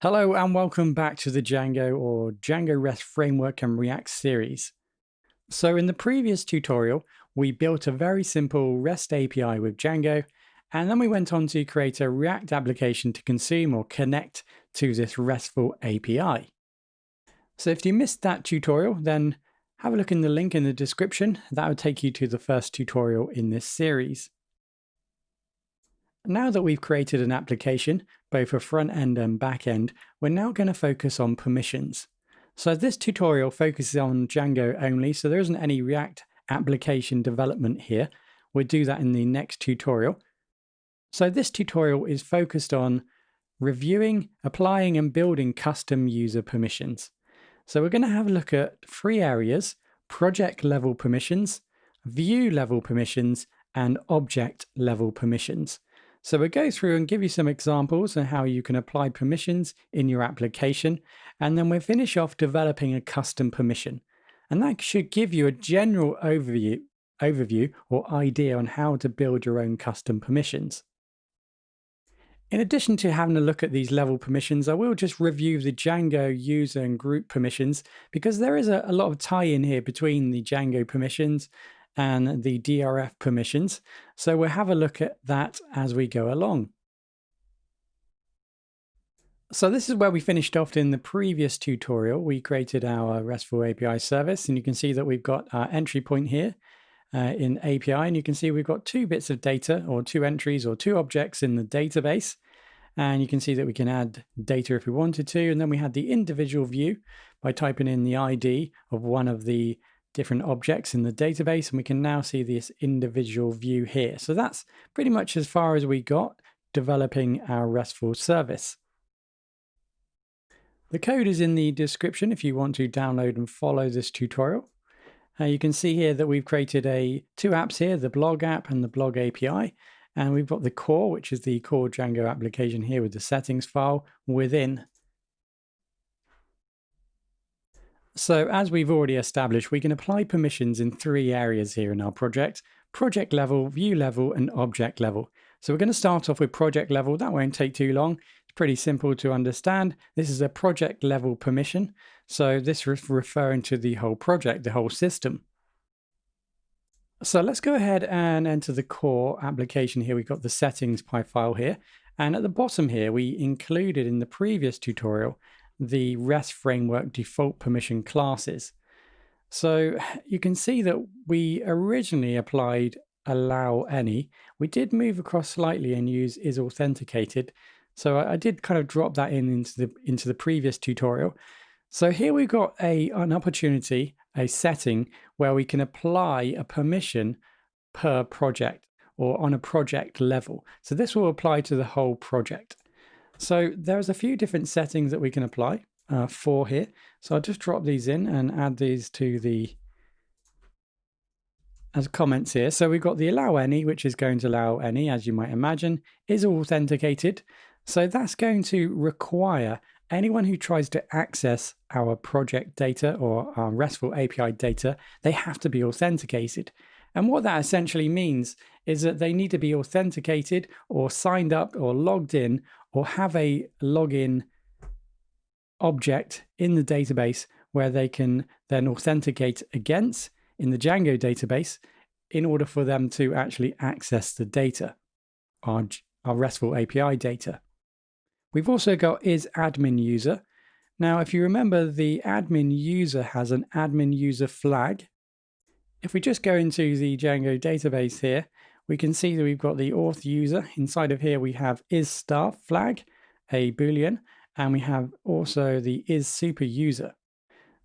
Hello and welcome back to the Django or Django Rest Framework and React series. So in the previous tutorial, we built a very simple REST API with Django, and then we went on to create a React application to consume or connect to this RESTful API. So if you missed that tutorial, then have a look in the link in the description. That will take you to the first tutorial in this series. Now that we've created an application, both for front end and back end, we're now going to focus on permissions. So this tutorial focuses on Django only, so there isn't any React application development here. We'll do that in the next tutorial. So this tutorial is focused on reviewing, applying, and building custom user permissions. So we're going to have a look at three areas: project level permissions, view level permissions, and object level permissions. So we'll go through and give you some examples on how you can apply permissions in your application, and then we'll finish off developing a custom permission. And that should give you a general overview or idea on how to build your own custom permissions. In addition to having a look at these level permissions, I will just review the Django user and group permissions, because there is a lot of tie-in here between the Django permissions and the DRF permissions. So we'll have a look at that as we go along. So this is where we finished off in the previous tutorial. We created our RESTful API service, and you can see that we've got our entry point here in API, and you can see we've got two bits of data, or two entries, or two objects in the database. And you can see that we can add data if we wanted to, and then we had the individual view by typing in the ID of one of the different objects in the database, and we can now see this individual view here. So that's pretty much as far as we got developing our RESTful service. The code is in the description if you want to download and follow this tutorial. You can see here that we've created two apps here, the blog app and the blog API, and we've got the core, which is the core Django application here with the settings file within. So as we've already established, we can apply permissions in three areas here in our project: project level, view level, and object level. So we're going to start off with project level. That won't take too long. It's pretty simple to understand. This is a project level permission. So this is referring to the whole project, the whole system. So let's go ahead and enter the core application here. We've got the settings file here. And at the bottom here, we included in the previous tutorial the REST framework default permission classes. So you can see that we originally applied allow any. We did move across slightly and use is authenticated. So I did kind of drop that into the previous tutorial. So here we've got an opportunity, a setting where we can apply a permission per project or on a project level. So this will apply to the whole project. So there's a few different settings that we can apply for here. So I'll just drop these in and add these to as comments here. So we've got the allow any, which is going to allow any, as you might imagine, is authenticated. So that's going to require anyone who tries to access our project data or our RESTful API data, they have to be authenticated. And what that essentially means is that they need to be authenticated or signed up or logged in or have a login object in the database where they can then authenticate against in the Django database in order for them to actually access the data, our RESTful API data. We've also got is admin user. Now, if you remember, the admin user has an admin user flag. If we just go into the Django database here, we can see that we've got the auth user. Inside of here, we have is staff flag, a Boolean, and we have also the is super user.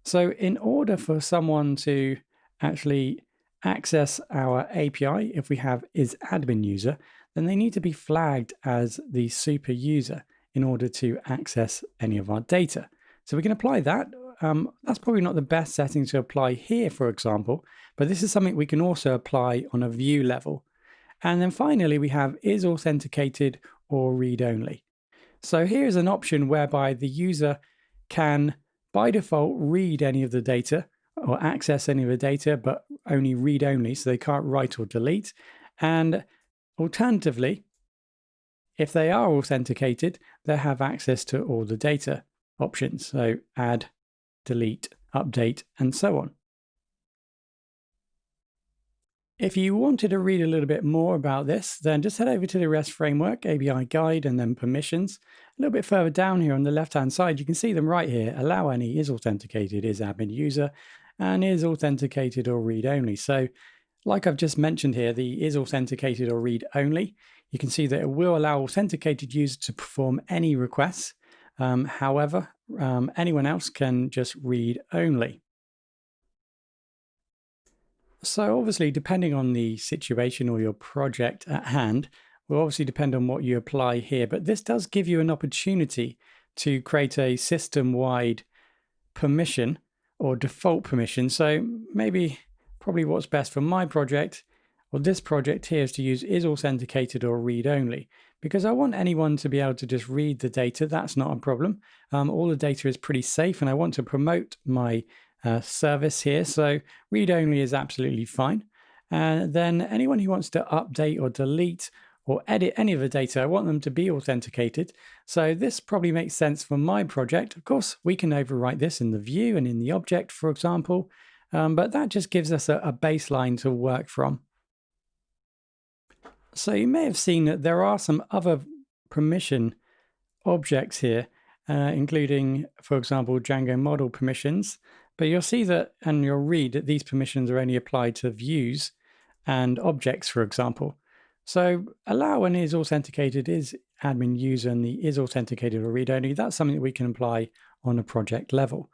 So in order for someone to actually access our API, if we have is admin user, then they need to be flagged as the super user in order to access any of our data. So we can apply that. That's probably not the best setting to apply here, for example, but this is something we can also apply on a view level. And then finally, we have is authenticated or read-only. So here's an option whereby the user can, by default, read any of the data or access any of the data, but only read-only, so they can't write or delete. And alternatively, If they are authenticated, they have access to all the data options. So add, delete, update, and so on. If you wanted to read a little bit more about this, then just head over to the REST Framework API guide and then permissions. A little bit further down here on the left-hand side, you can see them right here. Allow any is authenticated, is admin user, and is authenticated or read only. So like I've just mentioned here, the is authenticated or read only, you can see that it will allow authenticated users to perform any requests. However, anyone else can just read only. So obviously, depending on the situation or your project at hand, will obviously depend on what you apply here. But this does give you an opportunity to create a system-wide permission or default permission. So probably what's best for my project or this project here is to use is authenticated or read only, because I want anyone to be able to just read the data. That's not a problem. All the data is pretty safe, and I want to promote my service here. So read only is absolutely fine. And then anyone who wants to update or delete or edit any of the data, I want them to be authenticated. So this probably makes sense for my project. Of course, we can overwrite this in the view and in the object, for example, but that just gives us a baseline to work from. So you may have seen that there are some other permission objects here, including, for example, Django model permissions. But you'll see that, and you'll read that these permissions are only applied to views and objects, for example. So allow and is authenticated is admin user, and the is authenticated or read only, that's something that we can apply on a project level.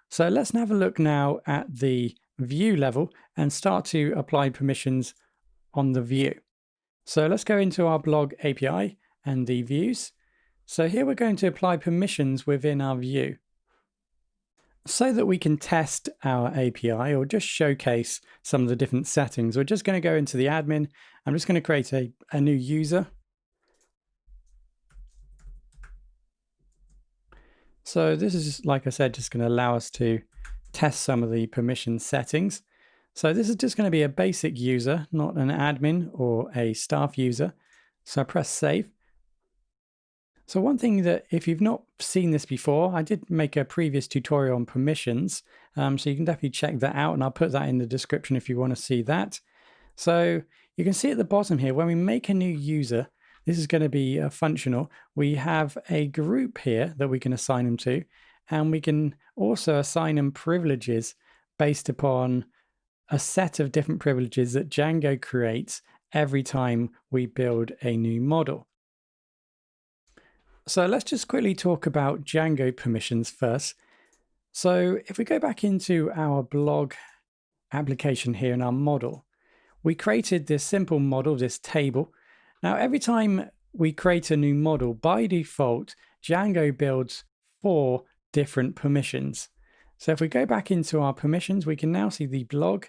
So let's have a look now at the view level and start to apply permissions on the view. So let's go into our blog API and the views. So here we're going to apply permissions within our view. So that we can test our API or just showcase some of the different settings, we're just going to go into the admin. I'm just going to create a new user. So this is, like I said, just going to allow us to test some of the permission settings. So this is just going to be a basic user, not an admin or a staff user. So I press save. So one thing that, if you've not seen this before, I did make a previous tutorial on permissions, so you can definitely check that out, and I'll put that in the description if you want to see that. So you can see at the bottom here, when we make a new user, this is going to be functional. We have a group here that we can assign them to, and we can also assign them privileges based upon a set of different privileges that Django creates every time we build a new model. So let's just quickly talk about Django permissions first. So if we go back into our blog application here in our model, we created this simple model, this table. Now, every time we create a new model, by default, Django builds 4 different permissions. So if we go back into our permissions, we can now see the blog,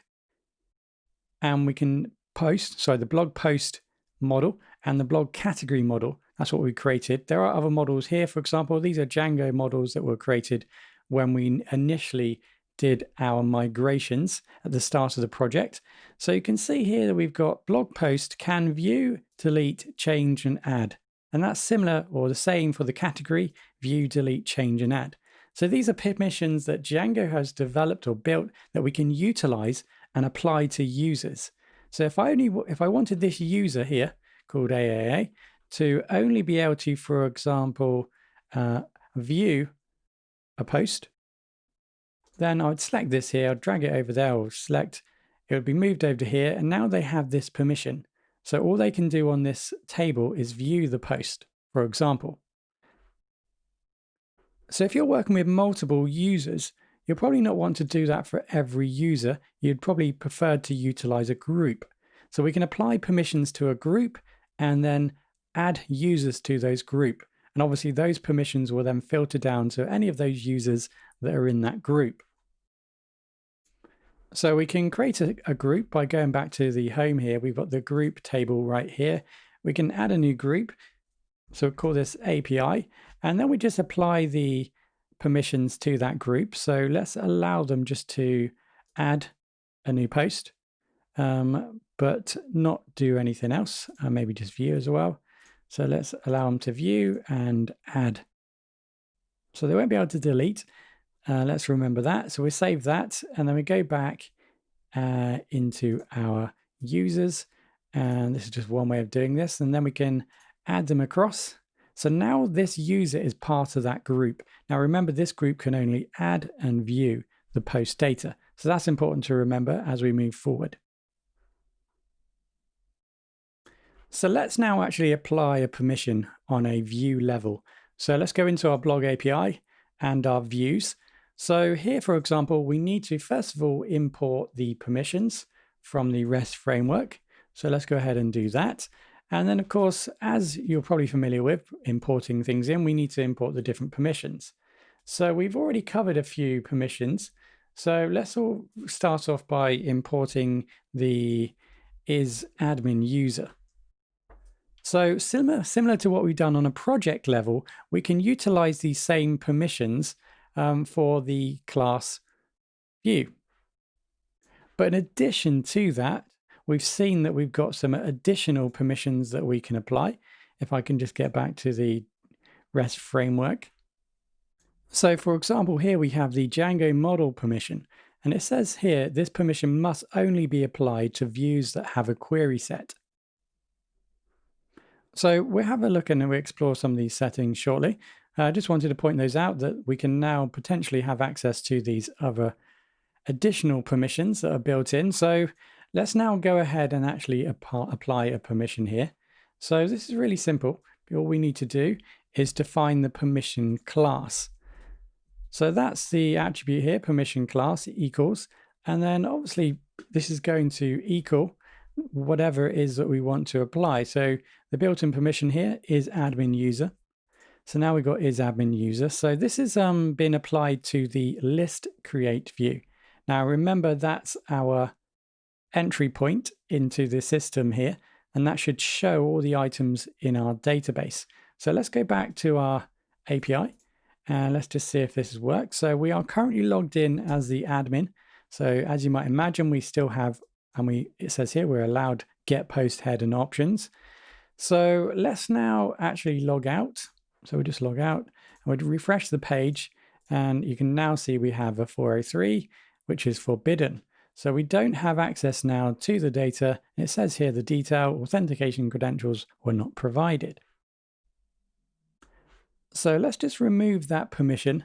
and we can the blog post model and the blog category model. That's what we created. There are other models here. For example, these are Django models that were created when we initially did our migrations at the start of the project. So you can see here that we've got blog post can view, delete, change, and add. And that's similar or the same for the category view, delete, change, and add. So these are permissions that Django has developed or built that we can utilize and apply to users. So if I wanted this user here called AAA to only be able to, for example, view a post, then I would select this here, I'd drag it over there, or select, it would be moved over to here, and now they have this permission. So all they can do on this table is view the post, for example. So if you're working with multiple users, you'll probably not want to do that for every user. You'd probably prefer to utilize a group. So we can apply permissions to a group and then add users to those group. And obviously those permissions will then filter down to any of those users that are in that group. So we can create a group by going back to the home here. We've got the group table right here. We can add a new group. So we'll call this API. And then we just apply the permissions to that group. So let's allow them just to add a new post, but not do anything else. Maybe just view as well. So let's allow them to view and add. So they won't be able to delete. Let's remember that. So we save that, and then we go back into our users. And this is just one way of doing this. And then we can add them across. So now this user is part of that group. Now remember, this group can only add and view the post data. So that's important to remember as we move forward. So let's now actually apply a permission on a view level. So let's go into our blog API and our views. So here, for example, we need to first of all import the permissions from the REST framework. So let's go ahead and do that. And then, of course, as you're probably familiar with importing things in, we need to import the different permissions. So we've already covered a few permissions. So let's all start off by importing the isAdmin user. So similar to what we've done on a project level, we can utilize these same permissions for the class view. But in addition to that, we've seen that we've got some additional permissions that we can apply. If I can just get back to the REST framework. So for example, here we have the Django model permission. And it says here, this permission must only be applied to views that have a query set. So we'll have a look and we'll explore some of these settings shortly. I just wanted to point those out that we can now potentially have access to these other additional permissions that are built in. So let's now go ahead and actually apply a permission here. So this is really simple. All we need to do is define the permission class. So that's the attribute here, permission class equals, and then obviously this is going to equal whatever it is that we want to apply. So the built-in permission here is admin user. So now we've got isAdmin user. So this is been applied to the list create view. Now remember, that's our entry point into the system here, and that should show all the items in our database. So let's go back to our API and let's just see if this works. So we are currently logged in as the admin. So as you might imagine, we still have, and it says here we're allowed get, post, head, and options. So let's now actually log out. So we just log out and we'd refresh the page, and you can now see we have a 403, which is forbidden. So we don't have access now to the data. It says here the detail authentication credentials were not provided. So let's just remove that permission.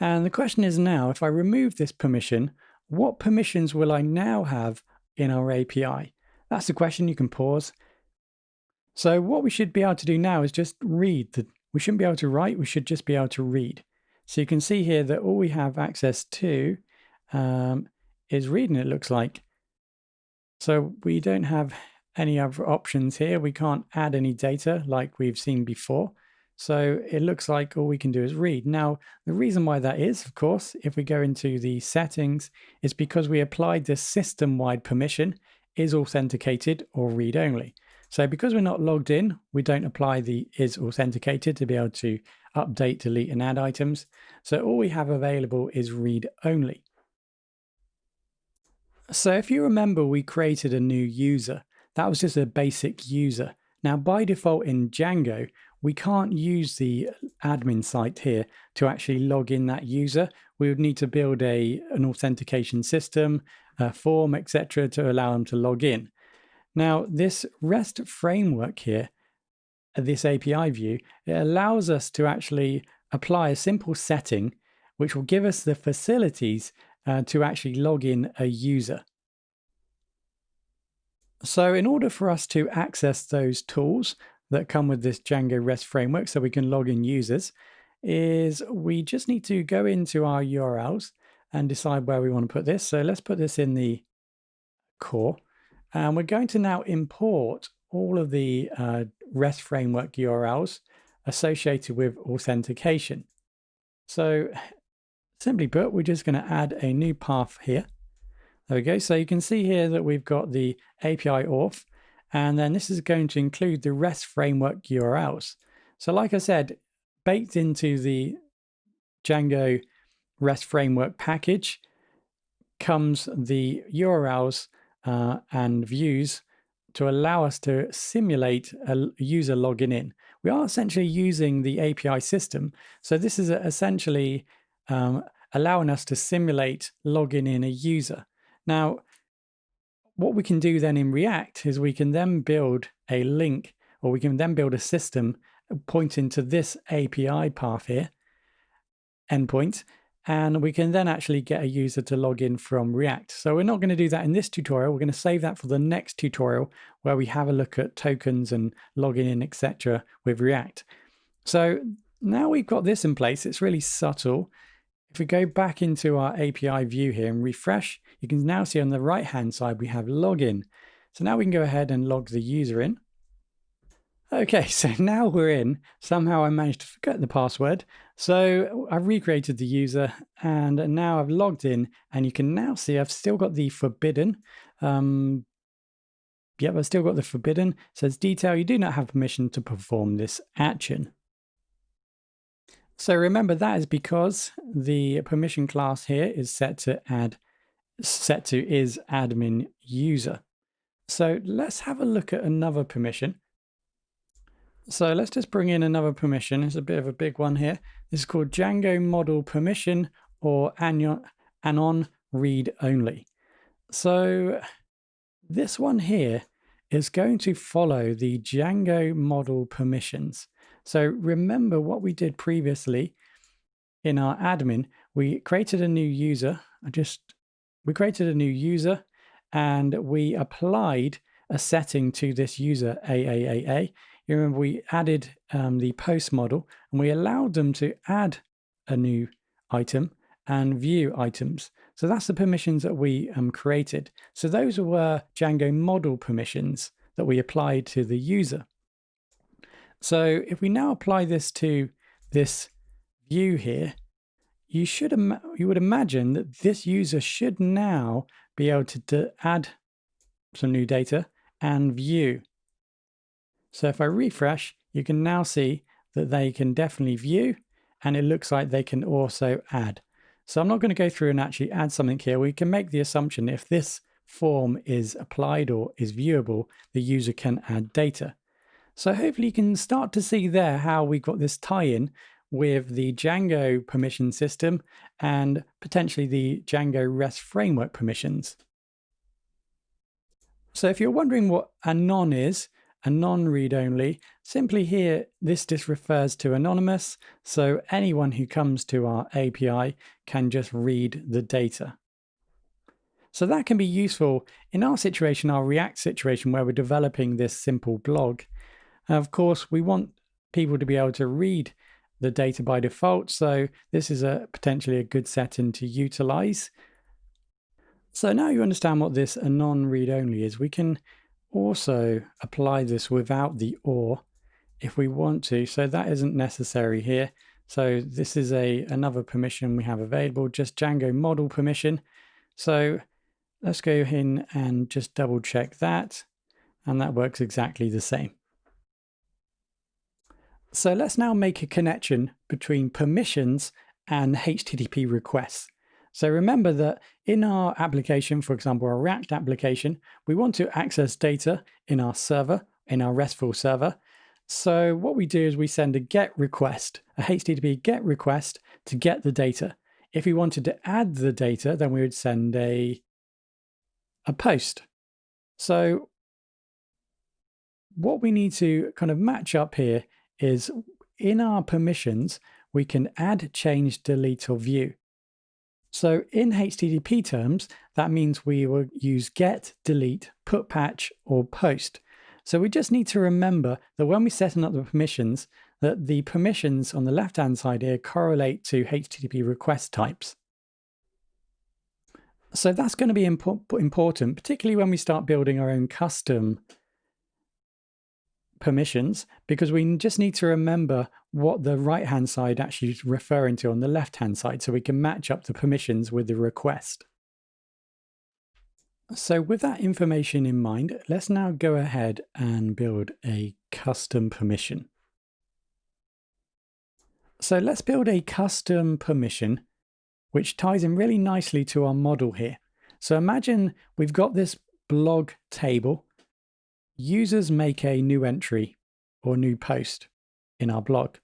And the question is now, if I remove this permission, what permissions will I now have in our API? That's the question. You can pause. So what we should be able to do now is just read. We shouldn't be able to write, we should just be able to read. So you can see here that all we have access to is reading, it looks like. So we don't have any other options here. We can't add any data like we've seen before. So it looks like all we can do is read. Now, the reason why that is, of course, if we go into the settings, is because we applied this system-wide permission is authenticated or read only. So because we're not logged in, we don't apply the is authenticated to be able to update, delete, and add items. So all we have available is read only. So if you remember, we created a new user. That was just a basic user. Now, by default in Django, we can't use the admin site here to actually log in that user. We would need to build an authentication system, a form, etc., to allow them to log in. Now, this REST framework here, this API view, it allows us to actually apply a simple setting which will give us the facilities to actually log in a user. So in order for us to access those tools that come with this Django Rest framework so we can log in users, is we just need to go into our URLs and decide where we want to put this. So let's put this in the core. And we're going to now import all of the REST framework URLs associated with authentication. So simply put, we're just going to add a new path here. There we go. So you can see here that we've got the API auth, and then this is going to include the REST framework URLs. So like I said, baked into the Django REST framework package comes the URLs and views to allow us to simulate a user logging in. We are essentially using the API system. So this is essentially allowing us to simulate logging in a user. Now, what we can do then in React is we can then build a link, or we can then build a system pointing to this API path here, endpoint, and we can then actually get a user to log in from React. So we're not going to do that in this tutorial. We're going to save that for the next tutorial where we have a look at tokens and logging in, etc. with React. So now we've got this in place. It's really subtle. If we go back into our API view here and refresh, you can now see on the right-hand side we have login. So now we can go ahead and log the user in. Okay, so now we're in. Somehow I managed to forget the password. So I've recreated the user and now I've logged in, and you can now see I've still got the forbidden. Yep, I've still got the forbidden. It says detail, you do not have permission to perform this action. So remember, that is because the permission class here is set to is admin user. So let's have a look at another permission. So let's just bring in another permission. It's a bit of a big one here. This is called Django model permission, or anon read only. So this one here is going to follow the Django model permissions. So remember what we did previously in our admin. We created a new user. We created a new user and we applied a setting to this user AAAA. You remember we added the post model, and we allowed them to add a new item and view items. So that's the permissions that we created. So those were Django model permissions that we applied to the user. So if we now apply this to this view here, you would imagine that this user should now be able to add some new data and view. So if I refresh, you can now see that they can definitely view, and it looks like they can also add. So I'm not going to go through and actually add something here. We can make the assumption if this form is applied or is viewable, the user can add data. So hopefully you can start to see there how we got this tie-in with the Django permission system and potentially the Django Rest Framework permissions. So if you're wondering what anon is, anon read only, simply here, this just refers to anonymous. So anyone who comes to our API can just read the data. So that can be useful in our situation, our React situation, where we're developing this simple blog. Of course, we want people to be able to read the data by default. So this is potentially a good setting to utilize. So now you understand what this anon read only is. We can also apply this without the or if we want to. So that isn't necessary here. So this is another permission we have available, just Django model permission. So let's go in and just double check that. And that works exactly the same. So let's now make a connection between permissions and HTTP requests. So remember that in our application, for example, our React application, we want to access data in our server, in our RESTful server. So what we do is we send a GET request, a HTTP GET request to get the data. If we wanted to add the data, then we would send a POST. So what we need to kind of match up here is in our permissions, we can add, change, delete, or view. So in HTTP terms, that means we will use get, delete, put patch, or post. So we just need to remember that when we're setting up the permissions, that the permissions on the left-hand side here correlate to HTTP request types. So that's going to be important, particularly when we start building our own custom permissions, because we just need to remember what the right-hand side actually is referring to on the left-hand side, so we can match up the permissions with the request. So with that information in mind, let's now go ahead and build a custom permission. So let's build a custom permission which ties in really nicely to our model here. So imagine we've got this blog table, users make a new entry or new post in our blog.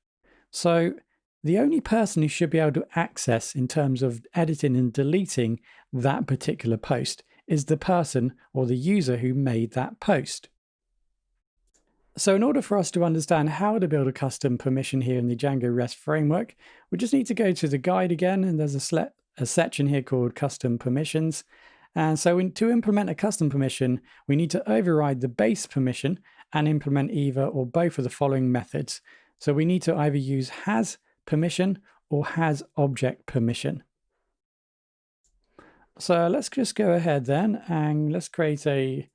So the only person who should be able to access in terms of editing and deleting that particular post is the person or the user who made that post. So in order for us to understand how to build a custom permission here in the Django Rest framework, we just need to go to the guide again, and there's a section here called custom permissions. And so to implement a custom permission, we need to override the base permission and implement either or both of the following methods. So we need to either use has permission or has object permission. So let's just go ahead then and let's create a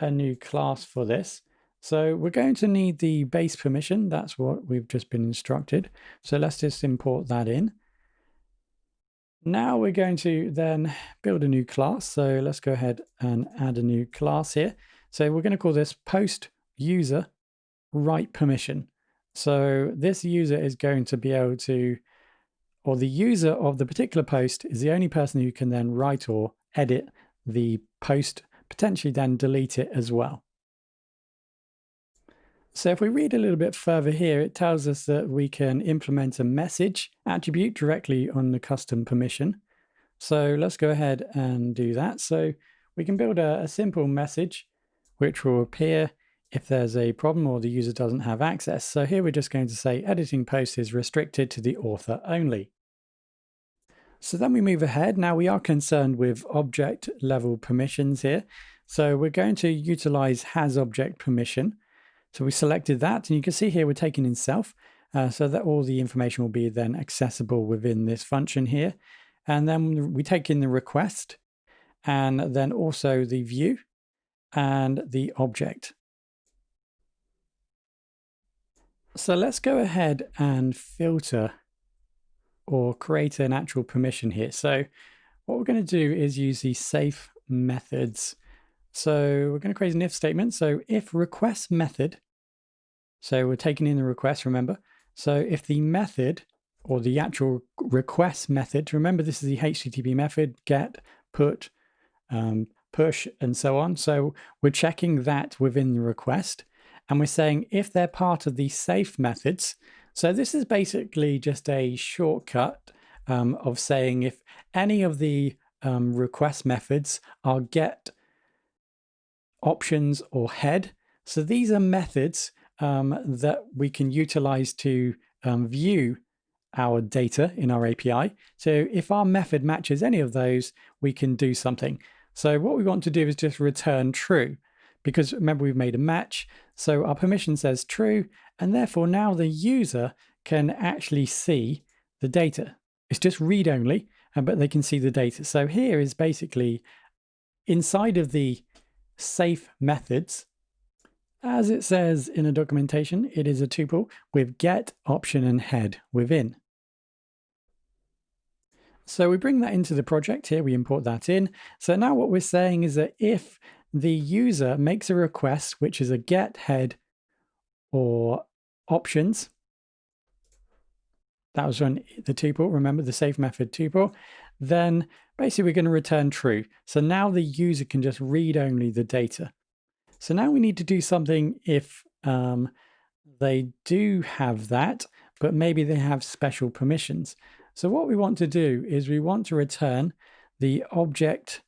new class for this. So we're going to need the base permission. That's what we've just been instructed. So let's just import that in. Now we're going to then build a new class. So let's go ahead and add a new class here. So we're going to call this post user write permission. So this user is going to be able to, or the user of the particular post is the only person who can then write or edit the post, potentially then delete it as well. So if we read a little bit further here, it tells us that we can implement a message attribute directly on the custom permission. So let's go ahead and do that. So we can build a simple message which will appear if there's a problem or the user doesn't have access. So here we're just going to say editing post is restricted to the author only. So then we move ahead. Now we are concerned with object level permissions here. So we're going to utilize has object permission. So we selected that, and you can see here we're taking in self, so that all the information will be then accessible within this function here. And then we take in the request, and then also the view and the object. So let's go ahead and filter or create an actual permission here. So what we're going to do is use the safe methods. So we're going to create an if statement. So if request method, so we're taking in the request, remember. So if the method or the actual request method, remember this is the HTTP method, get, put, push, and so on. So we're checking that within the request. And we're saying if they're part of the safe methods. So this is basically just a shortcut of saying if any of the request methods are get, options, or head. So these are methods that we can utilize to view our data in our API. So if our method matches any of those, we can do something. So what we want to do is just return true, because remember we've made a match. So our permission says true, and therefore now the user can actually see the data. It's just read only, but they can see the data. So here is basically inside of the safe methods, as it says in a documentation, it is a tuple with get, option, and head within. So we bring that into the project here, we import that in. So now what we're saying is that if the user makes a request, which is a get, head, or options, that was on the tuple, remember the safe method tuple, then basically we're going to return true. So now the user can just read only the data. So now we need to do something if they do have that, but maybe they have special permissions. So what we want to do is we want to return the object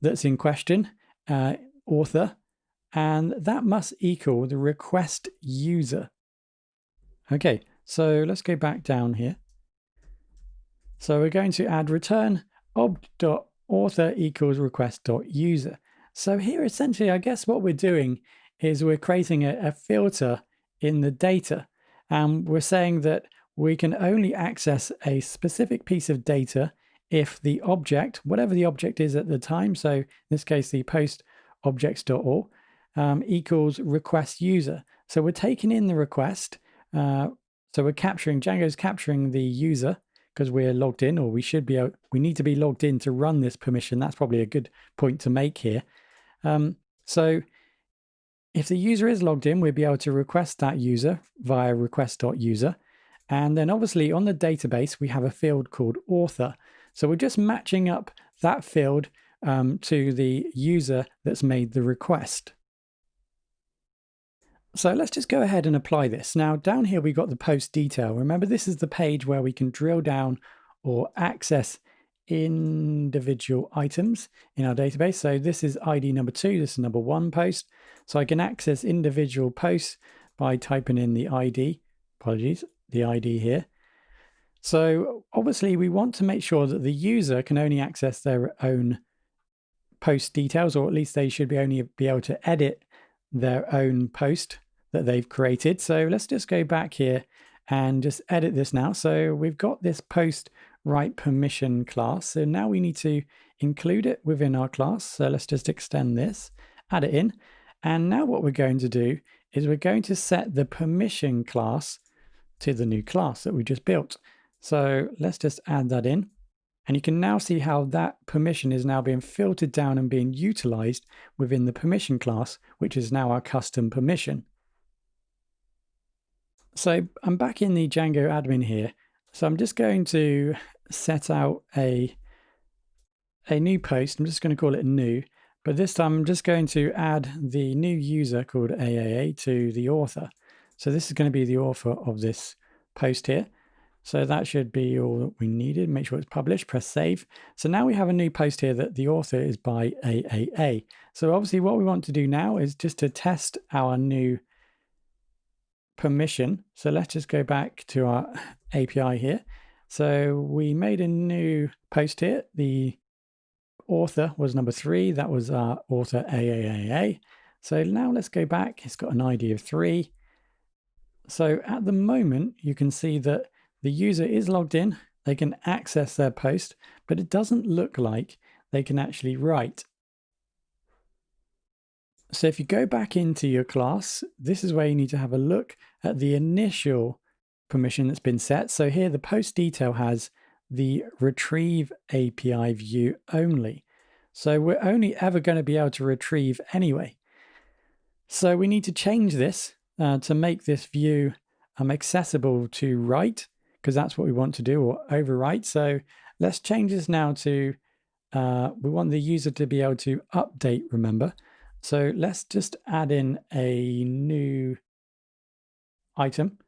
that's in question, author, and that must equal the request user. Okay, so let's go back down here. So we're going to add return ob.author equals request.user. So here essentially, I guess what we're doing is we're creating a filter in the data. And we're saying that we can only access a specific piece of data if the object, whatever the object is at the time, so in this case, the post objects.all, equals request user. So we're taking in the request. So we're capturing, Django's capturing the user because we're logged in, or we need to be logged in to run this permission. That's probably a good point to make here. So if the user is logged in, we'll be able to request that user via request.user. And then obviously on the database, we have a field called author. So we're just matching up that field to the user that's made the request. So let's just go ahead and apply this. Now down here we got the post detail. Remember, this is the page where we can drill down or access individual items in our database. So this is ID number 2, this is number 1 post. So I can access individual posts by typing in the ID, the ID here. So obviously we want to make sure that the user can only access their own post details, or at least they should only be able to edit their own post that they've created. So let's just go back here and just edit this now. So we've got this post write permission class. So now we need to include it within our class. So let's just extend this, add it in. And now what we're going to do is we're going to set the permission class to the new class that we just built. So let's just add that in. And you can now see how that permission is now being filtered down and being utilized within the permission class, which is now our custom permission. So I'm back in the Django admin here. So I'm just going to set out a new post. I'm just going to call it new, but this time I'm just going to add the new user called AAA to the author. So this is going to be the author of this post here. So that should be all that we needed. Make sure it's published, press save. So now we have a new post here that the author is by AAA. So obviously what we want to do now is just to test our new permission. So let's just go back to our API here. So we made a new post here. The author was number 3. That was our author AAA. So now let's go back. It's got an ID of 3. So at the moment, you can see that the user is logged in, they can access their post, but it doesn't look like they can actually write. So if you go back into your class, this is where you need to have a look at the initial permission that's been set. So here the post detail has the retrieve API view only. So we're only ever going to be able to retrieve anyway. So we need to change this to make this view accessible to write, because that's what we want to do, or overwrite. So let's change this now to, we want the user to be able to update, remember. So let's just add in a new item.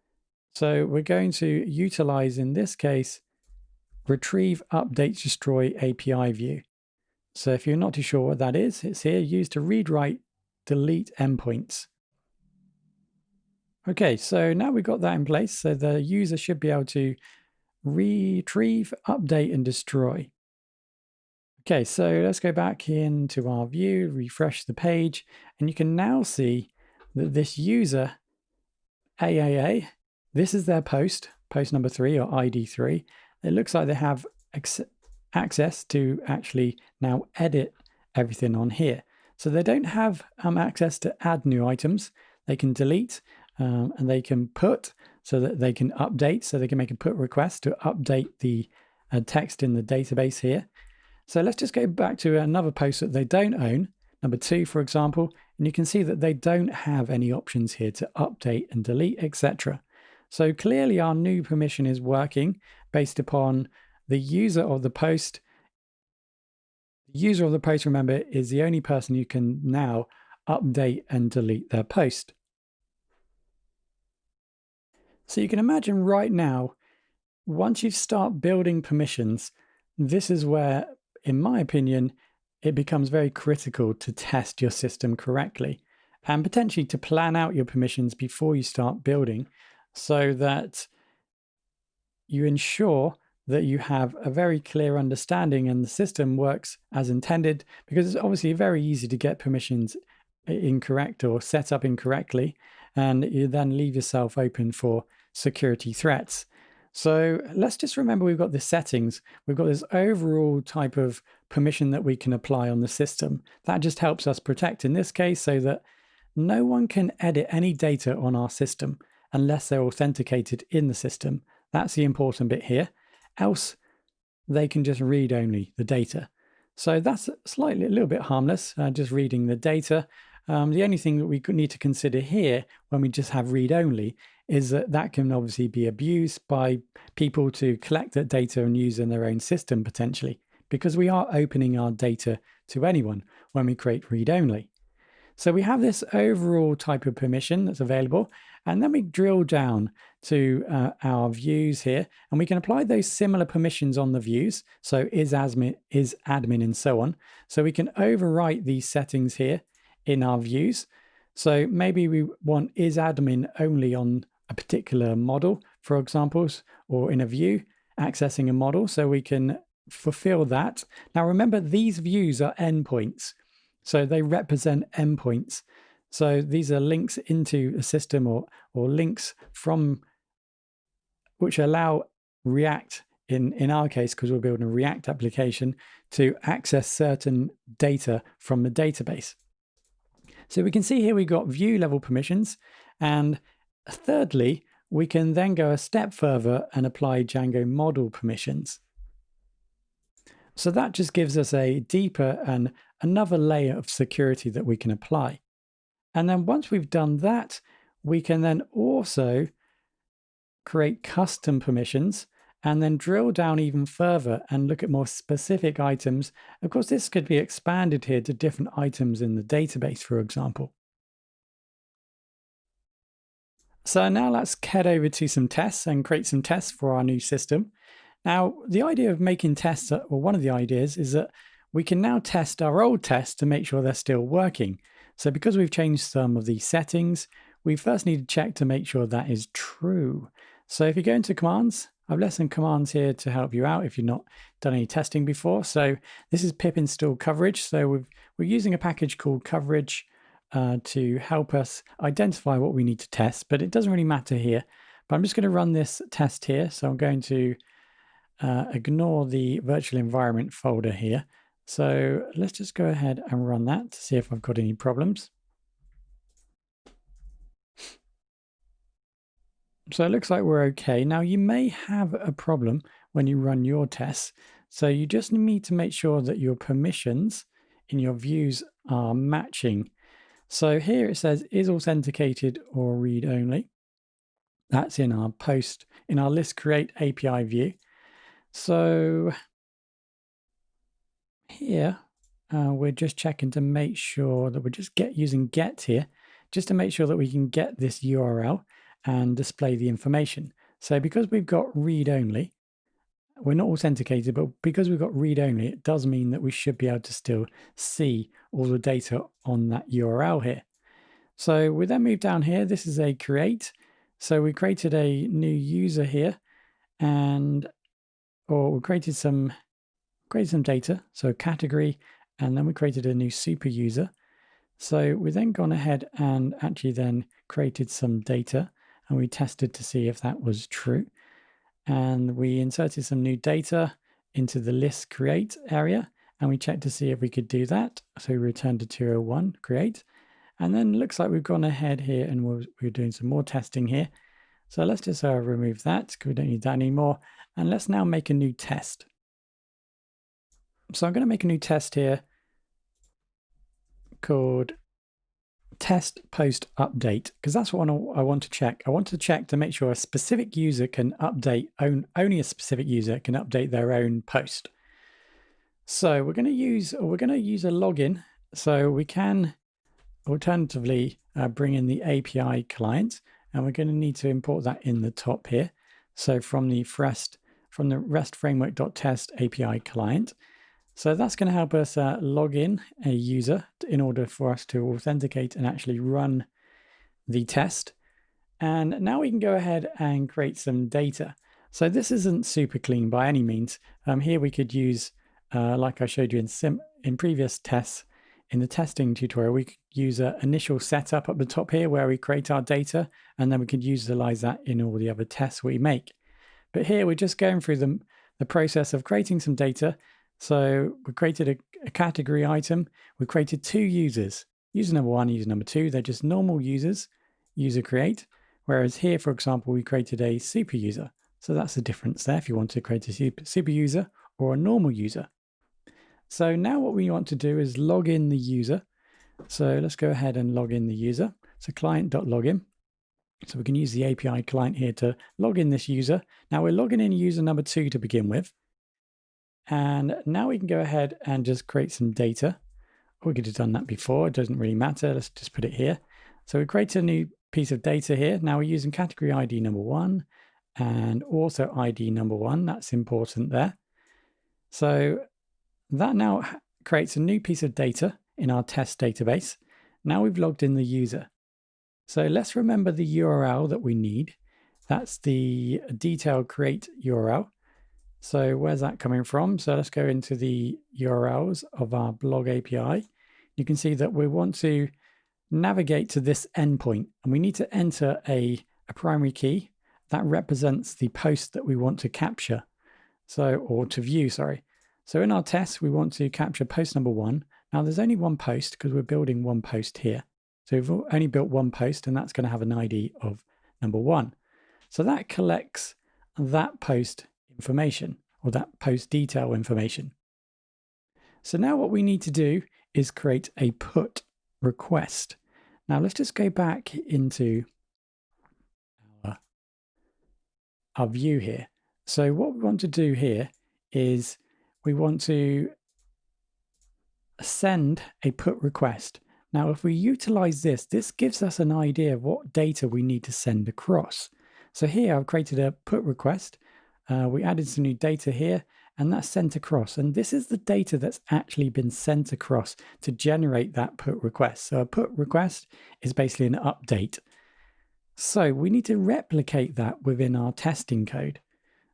So we're going to utilize, in this case, retrieve, update, destroy API view. So if you're not too sure what that is, it's here, used to read, write, delete endpoints. Okay, so now we've got that in place. So the user should be able to retrieve, update, and destroy. Okay, so let's go back into our view, refresh the page, and you can now see that this user, AAA, this is their post number 3 or ID 3. It looks like they have access to actually now edit everything on here. So they don't have access to add new items. They can delete, and they can put, so that they can update, so they can make a put request to update the text in the database here. So let's just go back to another post that they don't own, number 2, for example, and you can see that they don't have any options here to update and delete, etc. So clearly our new permission is working based upon the user of the post. The user of the post, remember, is the only person who can now update and delete their post. So you can imagine right now, once you start building permissions, this is where, in my opinion, it becomes very critical to test your system correctly and potentially to plan out your permissions before you start building, so that you ensure that you have a very clear understanding and the system works as intended, because it's obviously very easy to get permissions incorrect or set up incorrectly, and you then leave yourself open for security threats. So let's just remember we've got the settings. We've got this overall type of permission that we can apply on the system. That just helps us protect, in this case, so that no one can edit any data on our system unless they're authenticated in the system. That's the important bit here. Else, they can just read only the data. So that's a little bit harmless, just reading the data. The only thing that we need to consider here when we just have read only is that that can obviously be abused by people to collect that data and use in their own system potentially, because we are opening our data to anyone when we create read-only. So we have this overall type of permission that's available, and then we drill down to our views here, and we can apply those similar permissions on the views. So is admin, and so on. So we can overwrite these settings here in our views. So maybe we want is admin only on a particular model, for examples, or in a view, accessing a model. So we can fulfill that. Now remember, these views are endpoints. So they represent endpoints. So these are links into a system or links from which allow React, in our case, because we're building a React application, to access certain data from the database. So we can see here we've got view level permissions. And thirdly, we can then go a step further and apply Django model permissions. So that just gives us a deeper and another layer of security that we can apply. And then once we've done that, we can then also create custom permissions and then drill down even further and look at more specific items. Of course, this could be expanded here to different items in the database, for example. So now let's head over to some tests and create some tests for our new system. Now, the idea of making tests, or one of the ideas, is that we can now test our old tests to make sure they're still working. So because we've changed some of these settings, we first need to check to make sure that is true. So if you go into commands, I've left some commands here to help you out if you've not done any testing before. So this is pip install coverage. So we're using a package called coverage to help us identify what we need to test, but it doesn't really matter here. But I'm just going to run this test here. So I'm going to ignore the virtual environment folder here. So let's just go ahead and run that to see if I've got any problems. So it looks like we're okay. Now you may have a problem when you run your tests. So you just need to make sure that your permissions in your views are matching. So here it says is authenticated or read only. That's in our list create API view. So here we're just checking to make sure that we're just using get here, just to make sure that we can get this URL and display the information. So because we've got read only, we're not authenticated, but because we've got read only, it does mean that we should be able to still see all the data on that URL here. So we then move down here. This is a create. So we created a new user here, or we created some data, so category, and then we created a new super user. So we then gone ahead and actually then created some data, and we tested to see if that was true. And we inserted some new data into the list create area, and we checked to see if we could do that. So we returned to 201 create, and then it looks like we've gone ahead here and we're doing some more testing here. So let's just remove that because we don't need that anymore. And let's now make a new test. So I'm going to make a new test here called test post update, because that's what I want to check. I want to check to make sure a specific user can update, only a specific user can update their own post. So we're going to use a login. So we can alternatively bring in the API client, and we're going to need to import that in the top here. So from the REST framework.test API client. So that's going to help us log in a user in order for us to authenticate and actually run the test. And now we can go ahead and create some data. So this isn't super clean by any means. Here we could use, like I showed you in previous tests, in the testing tutorial, we could use an initial setup up the top here where we create our data, and then we could utilize that in all the other tests we make. But here we're just going through the process of creating some data. So we created a category item. We created two users, user number 1, user number 2. They're just normal users, user create. Whereas here, for example, we created a super user. So that's the difference there if you want to create a super user or a normal user. So now what we want to do is log in the user. So let's go ahead and log in the user. So client.login. So we can use the API client here to log in this user. Now we're logging in user number 2 to begin with. And now we can go ahead and just create some data. We could have done that before, it doesn't really matter. Let's just put it here. So we create a new piece of data here. Now we're using category ID number 1 and author ID number 1. That's important there. So that now creates a new piece of data in our test database. Now we've logged in the user. So let's remember the URL that we need. That's the detail create URL. So where's that coming from? So let's go into the URLs of our blog API. You can see that we want to navigate to this endpoint, and we need to enter a primary key that represents the post that we want to capture. So, or to view, sorry. So in our test, we want to capture post number 1. Now there's only one post because we're building one post here. So we've only built one post, and that's going to have an ID of number 1. So that collects that post information, or that post detail information. So now what we need to do is create a put request. Now let's just go back into our view here. So what we want to do here is we want to send a put request. Now if we utilize this, this gives us an idea of what data we need to send across. So here I've created a put request. We added some new data here, and that's sent across. And this is the data that's actually been sent across to generate that put request. So a put request is basically an update. So we need to replicate that within our testing code.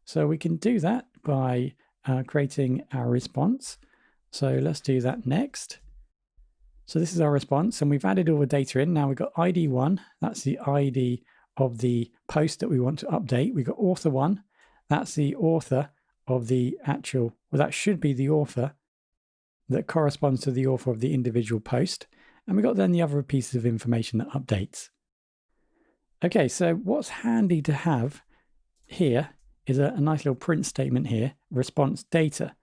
So we can do that by creating our response. So let's do that next. So this is our response, and we've added all the data in. Now we've got ID1, that's the ID of the post that we want to update. We've got author1, that's the author of the actual, well, that should be the author that corresponds to the author of the individual post. And we've got then the other pieces of information that updates. Okay, so what's handy to have here is a nice little print statement here, response data.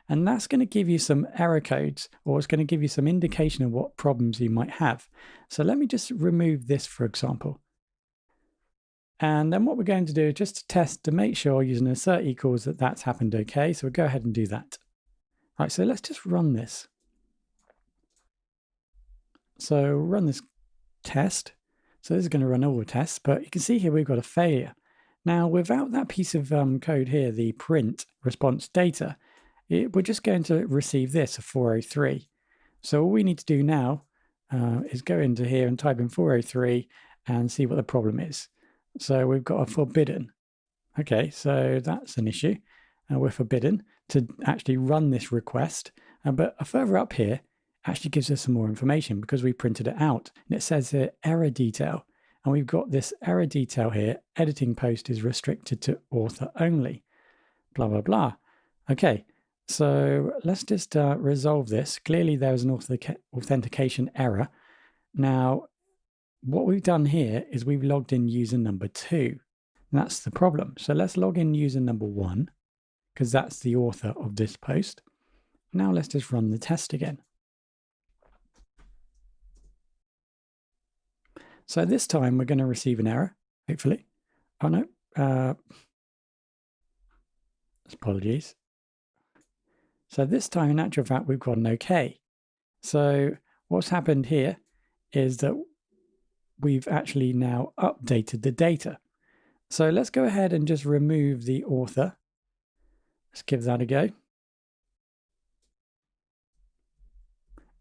And that's going to give you some error codes, or it's going to give you some indication of what problems you might have. So let me just remove this, for example. And then what we're going to do is just to test to make sure using assert equals that that's happened okay. So we'll go ahead and do that. All right, so let's just run this. So run this test. So this is going to run all the tests, but you can see here we've got a failure. Now, without that piece of code here, the print response data, we're just going to receive this, a 403. So all we need to do now is go into here and type in 403 and see what the problem is. So we've got a forbidden. Okay, so that's an issue. We're forbidden to actually run this request. But further up here actually gives us some more information because we printed it out. And it says here error detail. And we've got this error detail here. Editing post is restricted to author only. Blah, blah, blah. Okay, so let's just resolve this. Clearly there was an authentication error. Now, what we've done here is we've logged in user number 2. And that's the problem. So let's log in user number 1, because that's the author of this post. Now let's just run the test again. So this time we're going to receive an error, hopefully. Oh no, apologies. So this time in actual fact we've got an okay. So what's happened here is that we've actually now updated the data. So let's go ahead and just remove the author. Let's give that a go.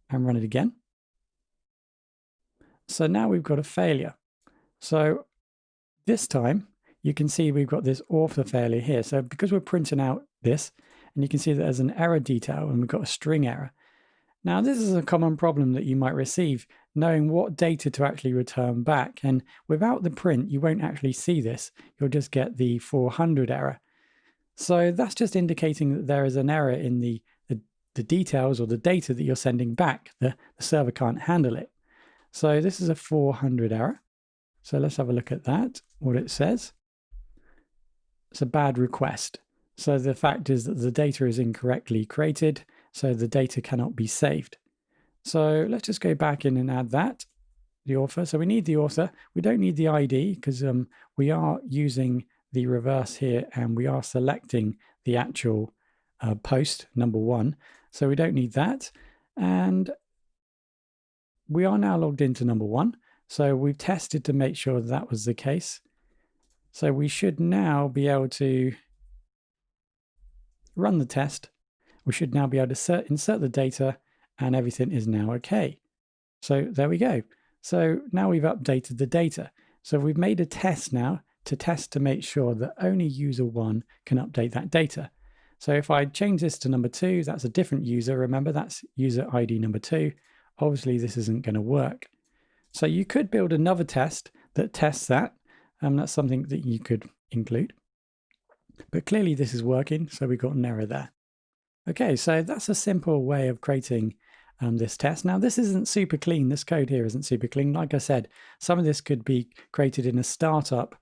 And run it again. So now we've got a failure. So this time you can see we've got this author failure here. So because we're printing out this, and you can see that there's an error detail and we've got a string error. Now this is a common problem that you might receive, knowing what data to actually return back. And without the print, you won't actually see this. You'll just get the 400 error. So that's just indicating that there is an error in the details or the data that you're sending back. The server can't handle it. So this is a 400 error. So let's have a look at that, what it says. It's a bad request. So the fact is that the data is incorrectly created, so the data cannot be saved. So let's just go back in and add that, the author. So we need the author. We don't need the ID because we are using the reverse here and we are selecting the actual post number 1. So we don't need that. And we are now logged into number 1. So we've tested to make sure that was the case. So we should now be able to run the test. We should now be able to insert the data, and everything is now okay. So there we go. So now we've updated the data. So we've made a test now to test to make sure that only user 1 can update that data. So if I change this to number 2, that's a different user. Remember, that's user ID number 2. Obviously, this isn't going to work. So you could build another test that tests that. That's something that you could include. But clearly this is working, so we got an error there. Okay, so that's a simple way of creating this test. Now, this isn't super clean. This code here isn't super clean. Like I said, some of this could be created in a startup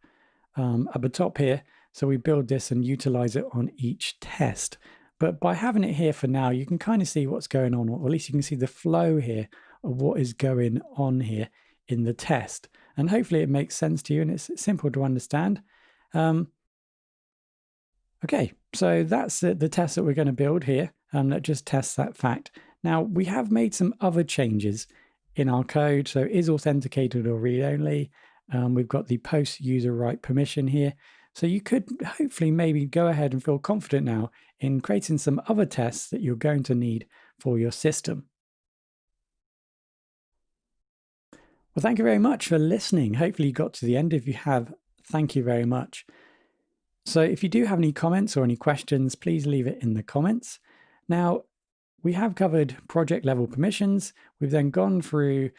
at the top here. So we build this and utilize it on each test. But by having it here for now, you can kind of see what's going on, or at least you can see the flow here of what is going on here in the test. And hopefully it makes sense to you and it's simple to understand. Okay, so that's the test that we're going to build here, that just tests that fact. Now, we have made some other changes in our code. So is authenticated or read-only. We've got the post user right permission here. So you could hopefully maybe go ahead and feel confident now in creating some other tests that you're going to need for your system. Well, thank you very much for listening. Hopefully you got to the end. If you have, thank you very much. So if you do have any comments or any questions, please leave it in the comments. Now, we have covered project level permissions. We've then gone through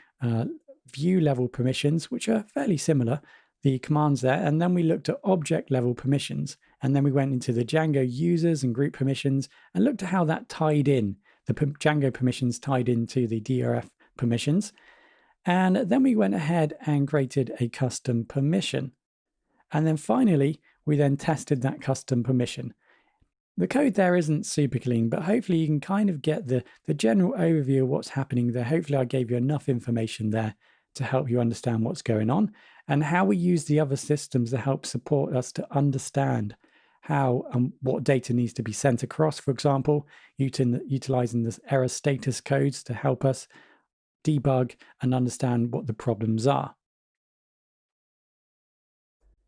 view level permissions, which are fairly similar, the commands there. And then we looked at object level permissions. And then we went into the Django users and group permissions and looked at how that tied in. The Django permissions tied into the DRF permissions. And then we went ahead and created a custom permission. And then finally, we then tested that custom permission. The code there isn't super clean, but hopefully you can kind of get the general overview of what's happening there. Hopefully I gave you enough information there to help you understand what's going on and how we use the other systems to help support us to understand how and what data needs to be sent across. For example, utilizing this error status codes to help us debug and understand what the problems are.